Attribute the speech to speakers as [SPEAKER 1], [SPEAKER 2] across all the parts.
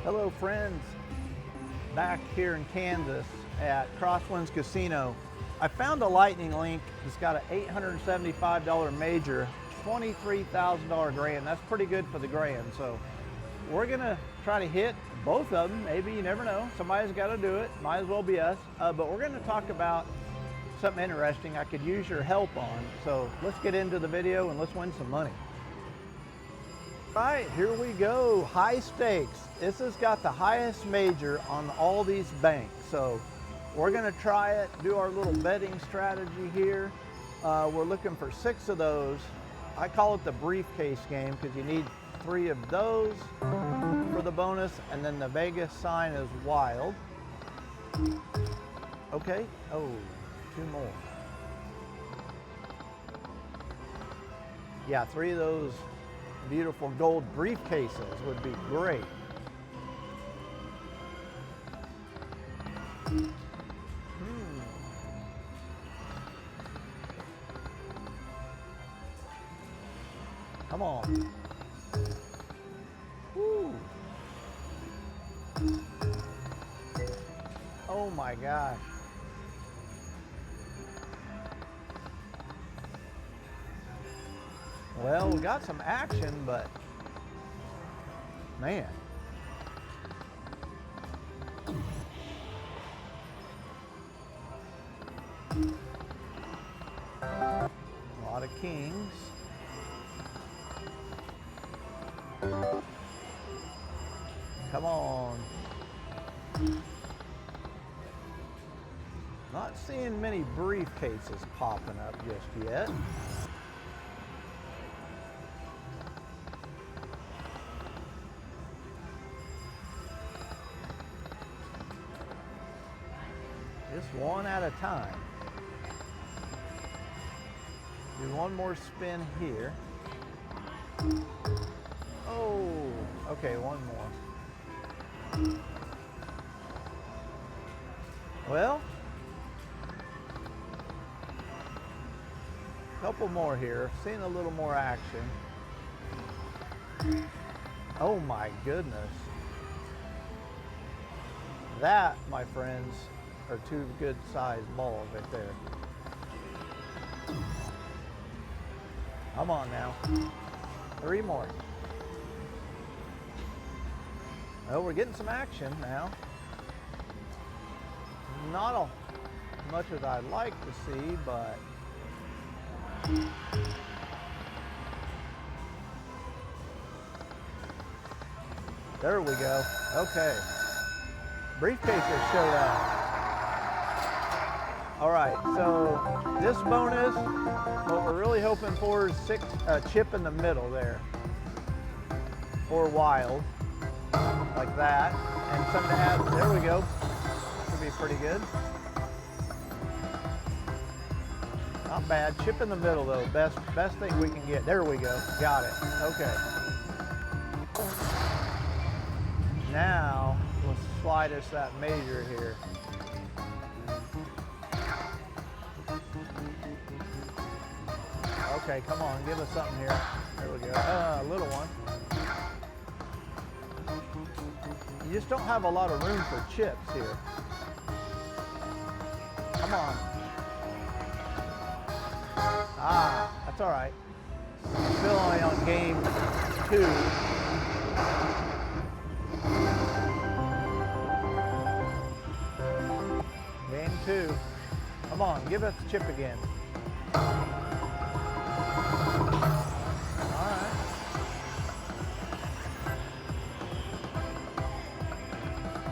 [SPEAKER 1] Hello friends, back here in Kansas at Crosswinds Casino. I found a lightning link that's got an $875 major, $23,000 grand. That's pretty good for the grand. So we're gonna try to hit both of them. Maybe, you never know. Somebody's gotta do it. Might as well be us. But we're gonna talk about something interesting I could use your help on. So let's get into the video and let's win some money. All right, here we go. High stakes. This has got the highest major on all these banks. So we're gonna try it, do our little betting strategy here. We're looking for 6 of those. I call it the briefcase game because you need 3 of those for the bonus, and then the Vegas sign is wild. Okay, oh, 2 more. Yeah, 3 of those beautiful gold briefcases would be great. Come on. Woo. Oh my gosh. Well, we got some action, but man. A lot of kings. Come on. Not seeing many briefcases popping up just yet. Just one at a time. Do one more spin here. Oh, okay, one more. Well, a couple more here. Seeing a little more action. Oh my goodness. That, my friends, are 2 good sized balls right there. Come on now. 3 more. Well, we're getting some action now. Not as much as I'd like to see, but there we go. Okay. Briefcases showed up. All right, so this bonus, what we're really hoping for is 6 chip in the middle there, or wild, like that, and something to have. There we go. Should be pretty good. Not bad. Chip in the middle though. Best thing we can get. There we go. Got it. Okay. Now let's slide us that major here. Okay, come on, give us something here. There we go. A little one. You just don't have a lot of room for chips here. Come on. Ah, that's all right. Still only on game 2. Game 2. Come on, give us the chip again.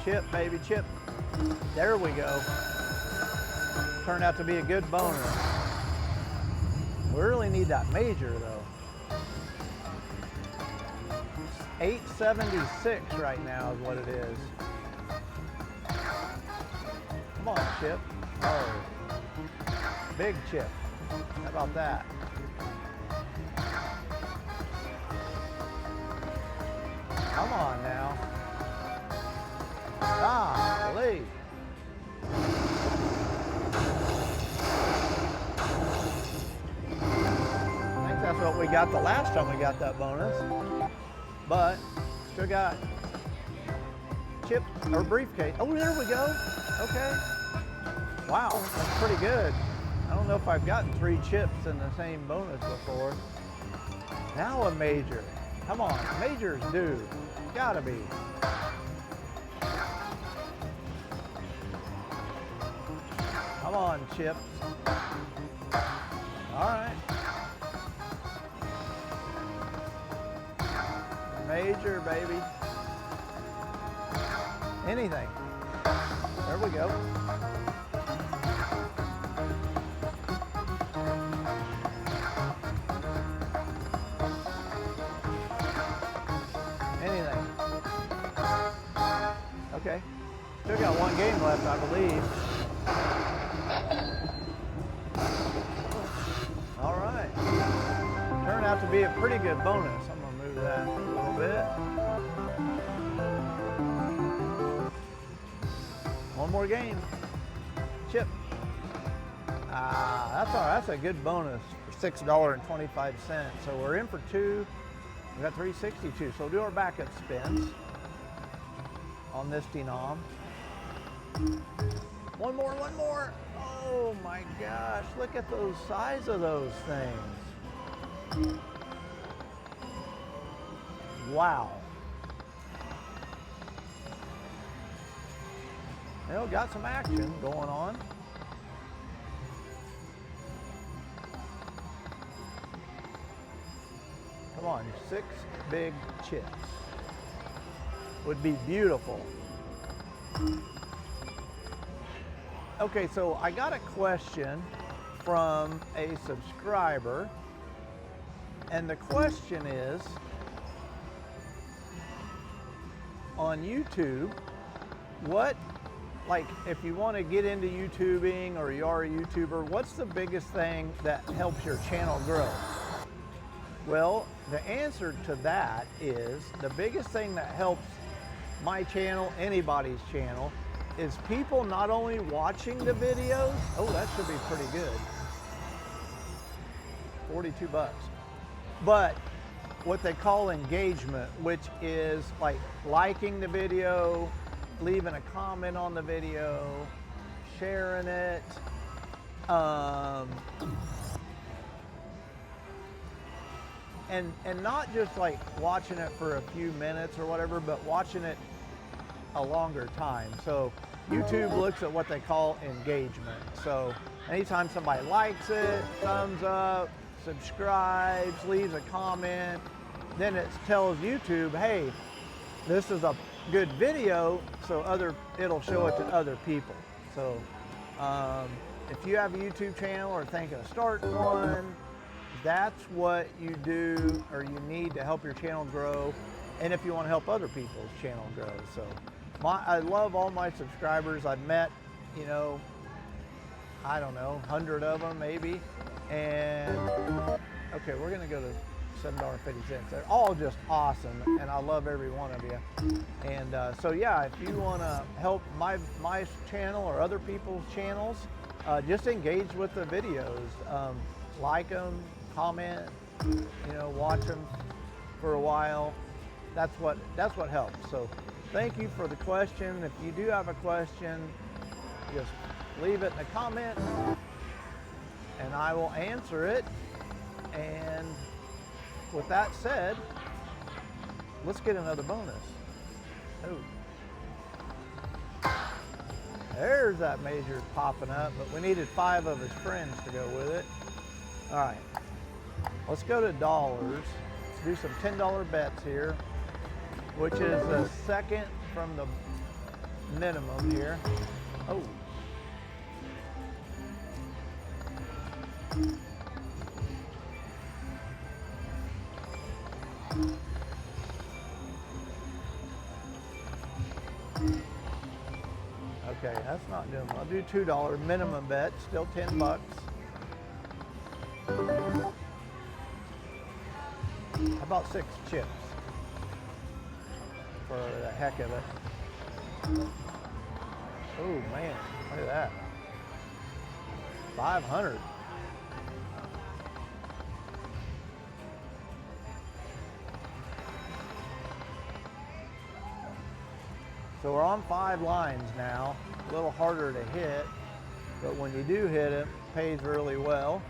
[SPEAKER 1] Chip, baby, chip. There we go. Turned out to be a good bonus. We really need that major though. 876 right now is what it is. Come on, chip. Oh, big chip. How about that? Come on now. Ah, lead. I think that's what we got the last time we got that bonus. But still got chip or briefcase. Oh, there we go. Okay. Wow, that's pretty good. I don't know if I've gotten 3 chips in the same bonus before. Now a major. Come on, majors due. Gotta be. Come on, chips. All right. Major, baby. Anything. There we go. Anything. Okay. Still got 1 game left, I believe. All right. Turned out to be a pretty good bonus. I'm going to move that a little bit. 1 more game. Chip. That's all right. That's a good bonus for $6.25. So we're in for 2. We got 362. So we'll do our backup spins on this denom. 1 more, 1 more. Oh my gosh, look at those size of those things. Wow. Well, got some action going on. Come on, 6 big chips. Would be beautiful. Okay, so I got a question from a subscriber, and the question is, on YouTube, if you want to get into YouTubing or you are a YouTuber, what's the biggest thing that helps your channel grow? Well, the answer to that is the biggest thing that helps my channel, anybody's channel, is people not only watching the videos. Oh, that should be pretty good. 42 bucks. But what they call engagement, which is like liking the video, leaving a comment on the video, sharing it, and not just like watching it for a few minutes or whatever, but watching it a longer time. So YouTube looks at what they call engagement. So anytime somebody likes it, thumbs up, subscribes, leaves a comment, then it tells YouTube, hey, this is a good video, so it'll show it to other people. So if you have a YouTube channel or think of starting one, that's what you do or you need to help your channel grow, and if you want to help other people's channel grow. So I love all my subscribers. I've met, I don't know, 100 of them maybe. And okay, we're gonna go to $7.50. They're all just awesome, and I love every one of you. And so yeah, if you want to help my channel or other people's channels, just engage with the videos, like them, comment, watch them for a while. That's what helps. So thank you for the question. If you do have a question, just leave it in the comment and I will answer it. And with that said, let's get another bonus. Oh, there's that major popping up, but we needed 5 of his friends to go with it. All right, let's go to dollars. Let's do some $10 bets here, which is the second from the minimum here. Oh. Okay, that's not doing well. I'll do $2 minimum bet, still 10 bucks. How about 6 chips for the heck of it? Oh man, look at that. 500. So we're on 5 lines now. A little harder to hit, but when you do hit it, it pays really well.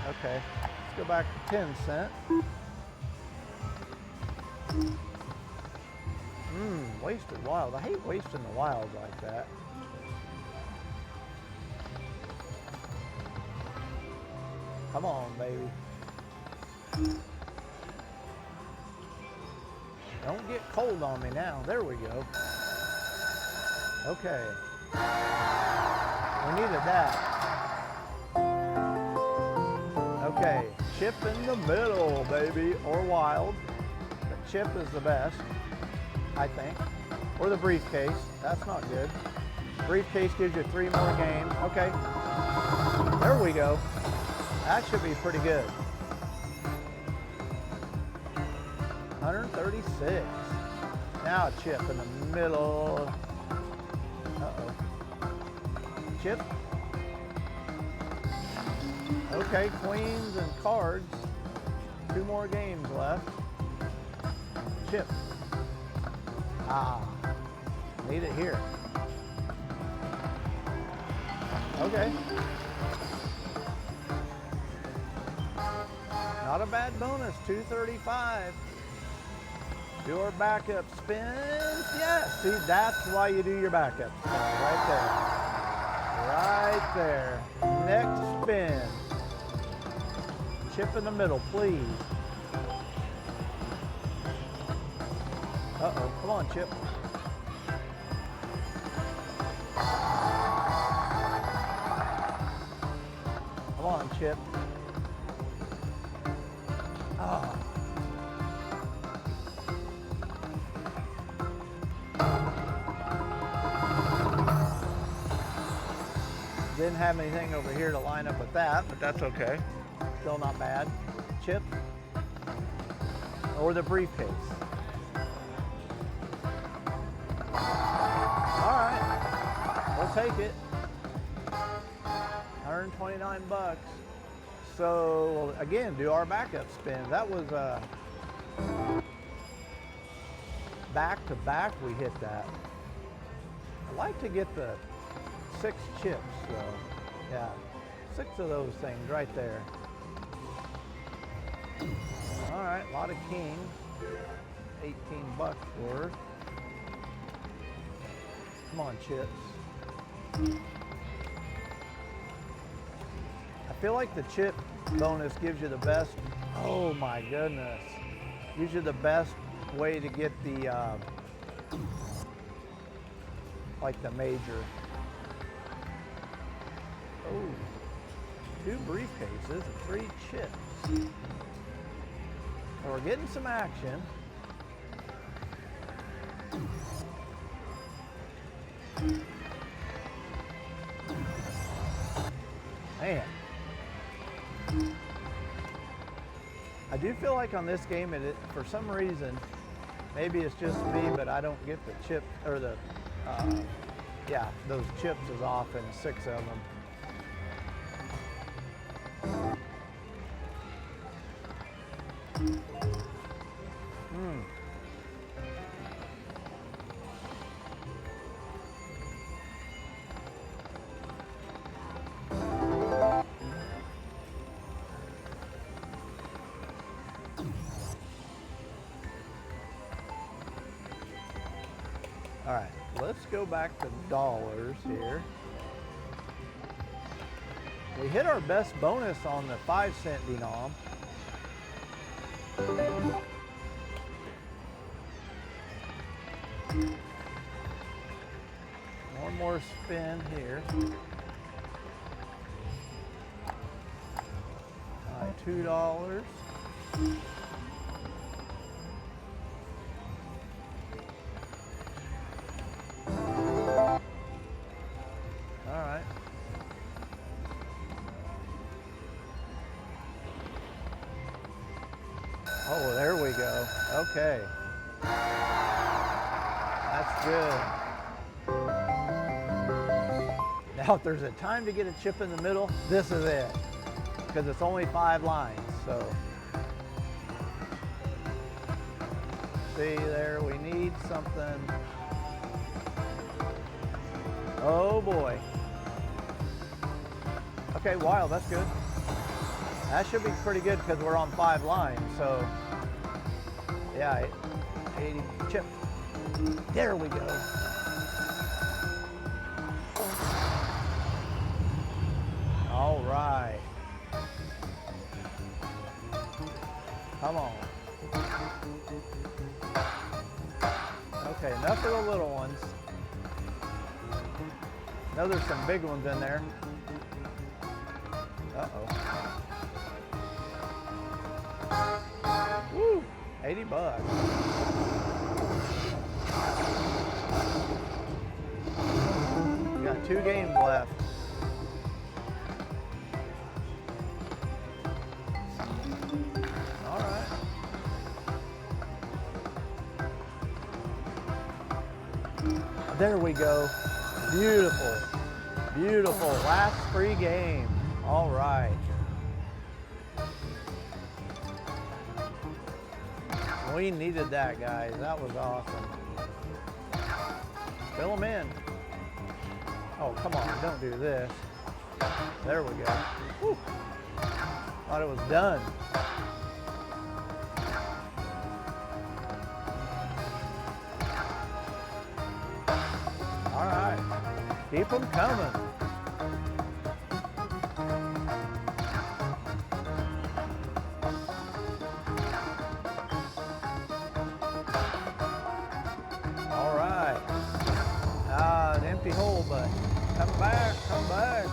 [SPEAKER 1] Okay, let's go back to 10 cent. Wasted wild. I hate wasting the wilds like that. Come on, baby. Don't get cold on me now. There we go. Okay. We needed that. Okay, chip in the middle, baby, or wild. But chip is the best, I think. Or the briefcase. That's not good. Briefcase gives you 3 more games. Okay. There we go. That should be pretty good. 136. Now a chip in the middle. Uh-oh. Chip. Okay, queens and cards. 2 more games left. Chip. Ah, need it here. Okay. Not a bad bonus, 235. Do our backup spins. Yes, see, that's why you do your backup spin, right there. Right there. Next spin. Chip in the middle, please. Uh-oh, come on, Chip. Come on, Chip. Oh. Didn't have anything over here to line up with that, but that's okay. Still not bad. Chip or the briefcase. All right, we'll take it. 129 bucks. So again, do our backup spin. That was back to back we hit that. I like to get the 6 chips, so yeah, 6 of those things right there. All right, a lot of kings, 18 bucks worth. Come on, chips. I feel like the chip bonus gives you the best, oh my goodness, gives you the best way to get the, like the major. Oh, 2 briefcases and 3 chips. So we're getting some action. Man. I do feel like on this game, for some reason, maybe it's just me, but I don't get the chip, or the, yeah, those chips as often, 6 of them. All right, let's go back to dollars here. We hit our best bonus on the 5-cent denom. One more spin here. All right, $2. Oh, there we go. Okay. That's good. Now, if there's a time to get a chip in the middle, this is it. Because it's only 5 lines, so. See there, we need something. Oh boy. Okay, wild, that's good. That should be pretty good because we're on 5 lines, so yeah, 80 chip. There we go. All right. Come on. Okay, enough of the little ones. Know there's some big ones in there. Uh-oh. Woo! 80 bucks. We got 2 games left. All right. There we go. Beautiful. Beautiful. Last free game. All right. We needed that, guys. That was awesome. Fill them in. Oh, come on. Don't do this. There we go. Whew. Thought it was done. All right. Keep them coming. Hole, but come back, come back.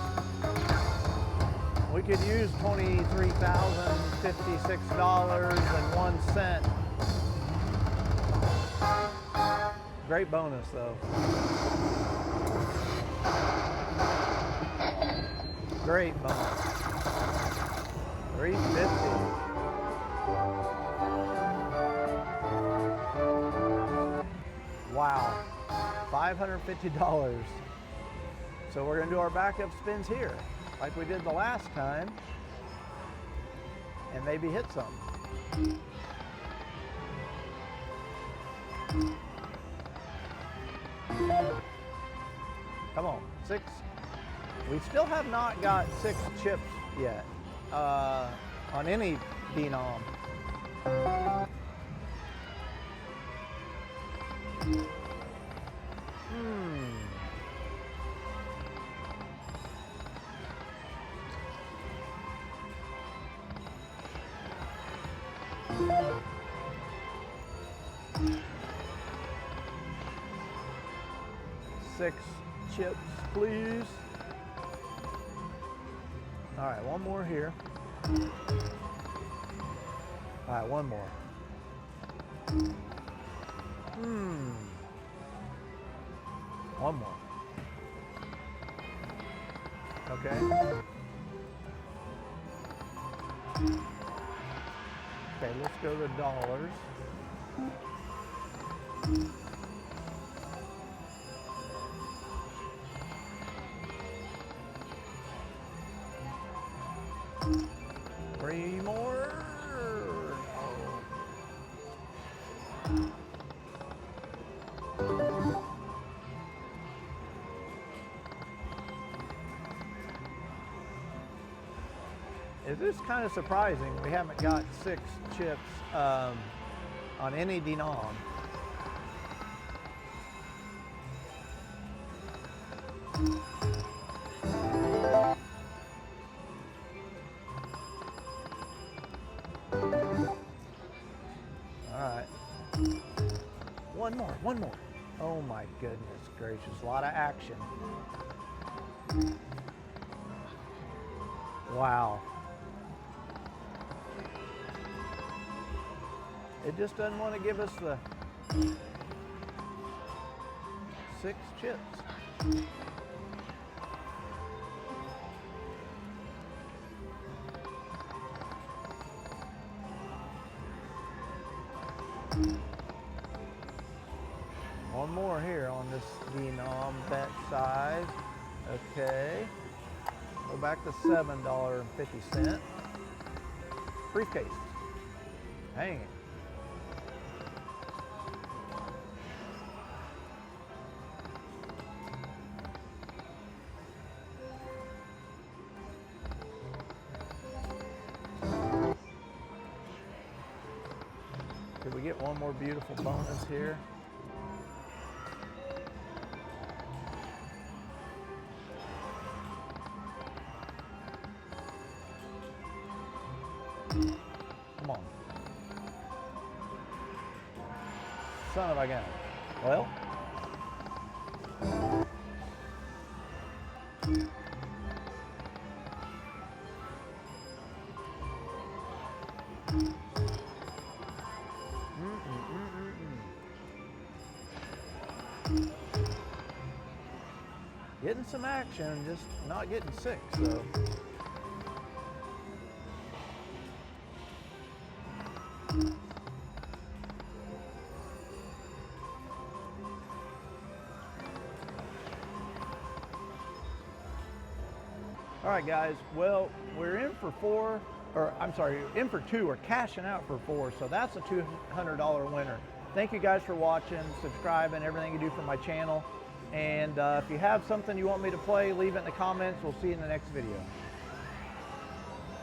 [SPEAKER 1] We could use $23,056.01. Great bonus though. Great bonus. 350. Wow. $550. So we're going to do our backup spins here, like we did the last time, and maybe hit some. Come on, 6. We still have not got 6 chips yet on any denom. Six chips, please. All right, one more here. All right, one more. One more. Okay. Okay, let's go to dollars. Three more. It is kind of surprising we haven't got 6 chips on any denom. One more. Oh my goodness gracious, a lot of action. Wow. It just doesn't want to give us the 6 chips. One more here on this denom bet size. Okay. Go back to $7.50. Briefcase. Hang it. get one more beautiful bonus here. Come on. Son of a gun. Well. Getting some action, just not getting sick, so. All right, guys, well, we're in for four, or I'm sorry, in for two, we're cashing out for four, so that's a $200 winner. Thank you guys for watching, subscribing, everything you do for my channel. And if you have something you want me to play, leave it in the comments. We'll see you in the next video.